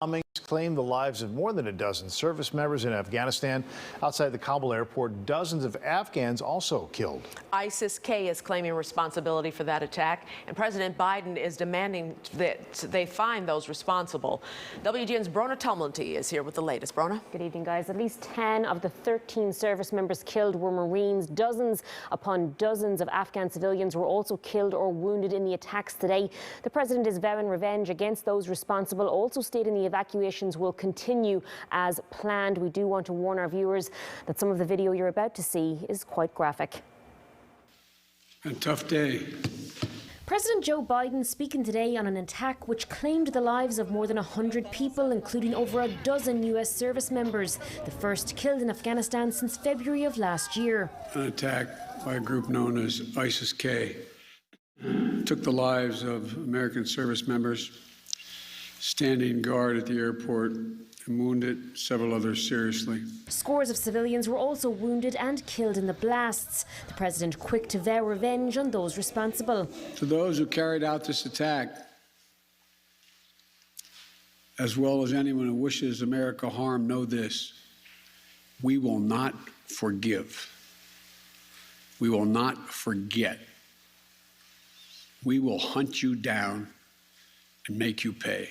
Bombings claimed the lives of more than a dozen service members in Afghanistan. Outside the Kabul airport, dozens of Afghans also killed. ISIS-K is claiming responsibility for that attack, and President Biden is demanding that they find those responsible. WGN's Brona Tumlinty is here with the latest. Brona? Good evening, guys. At least 10 of the 13 service members killed were Marines. Dozens upon dozens of Afghan civilians were also killed or wounded in the attacks today. The president is vowing revenge against those responsible, also stating the evacuations will continue as planned. We do want to warn our viewers that some of the video you're about to see is quite graphic. A tough day. President Joe Biden speaking today on an attack which claimed the lives of more than 100 people, including over a dozen U.S. service members, the first killed in Afghanistan since February of last year. An attack by a group known as ISIS-K took the lives of American service members standing guard at the airport and wounded several others seriously. Scores of civilians were also wounded and killed in the blasts. The president quick to vow revenge on those responsible. To those who carried out this attack, as well as anyone who wishes America harm, know this: we will not forgive. We will not forget. We will hunt you down and make you pay.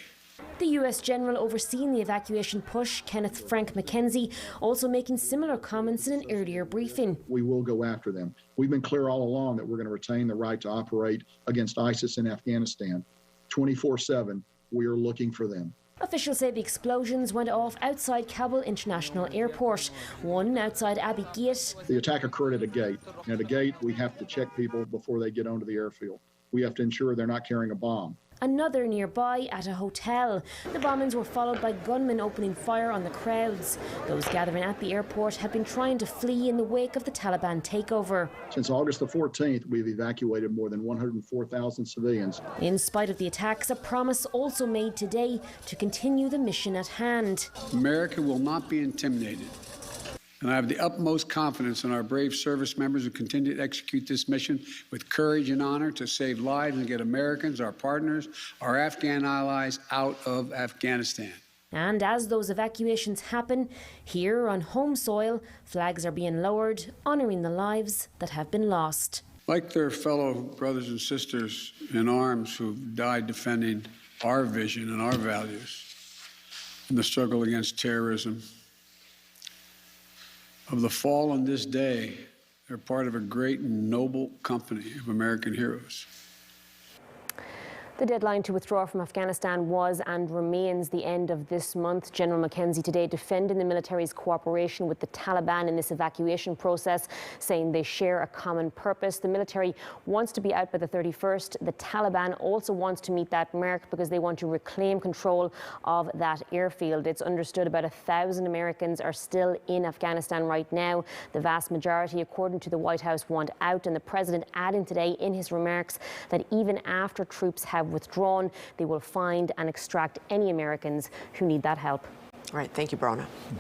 The U.S. general overseeing the evacuation push, Kenneth Frank McKenzie, also making similar comments in an earlier briefing. We will go after them. We've been clear all along that we're going to retain the right to operate against ISIS in Afghanistan. 24/7, we are looking for them. Officials say the explosions went off outside Kabul International Airport, one outside Abbey Gate. The attack occurred at a gate. And at a gate, we have to check people before they get onto the airfield. We have to ensure they're not carrying a bomb. Another nearby at a hotel. The bombings were followed by gunmen opening fire on the crowds. Those gathering at the airport have been trying to flee in the wake of the Taliban takeover. Since August the 14th, we've evacuated more than 104,000 civilians. In spite of the attacks, a promise also made today to continue the mission at hand. America will not be intimidated. And I have the utmost confidence in our brave service members who continue to execute this mission with courage and honor to save lives and get Americans, our partners, our Afghan allies out of Afghanistan. And as those evacuations happen, here on home soil, flags are being lowered, honouring the lives that have been lost. Like their fellow brothers and sisters in arms who died defending our vision and our values in the struggle against terrorism, of the fallen this day, they're part of a great and noble company of American heroes. The deadline to withdraw from Afghanistan was and remains the end of this month. General McKenzie today defending the military's cooperation with the Taliban in this evacuation process, saying they share a common purpose. The military wants to be out by the 31st. The Taliban also wants to meet that mark because they want to reclaim control of that airfield. It's understood about 1,000 Americans are still in Afghanistan right now. The vast majority, according to the White House, want out, and the president adding today in his remarks that even after troops have withdrawn, they will find and extract any Americans who need that help. All right, thank you, Brona.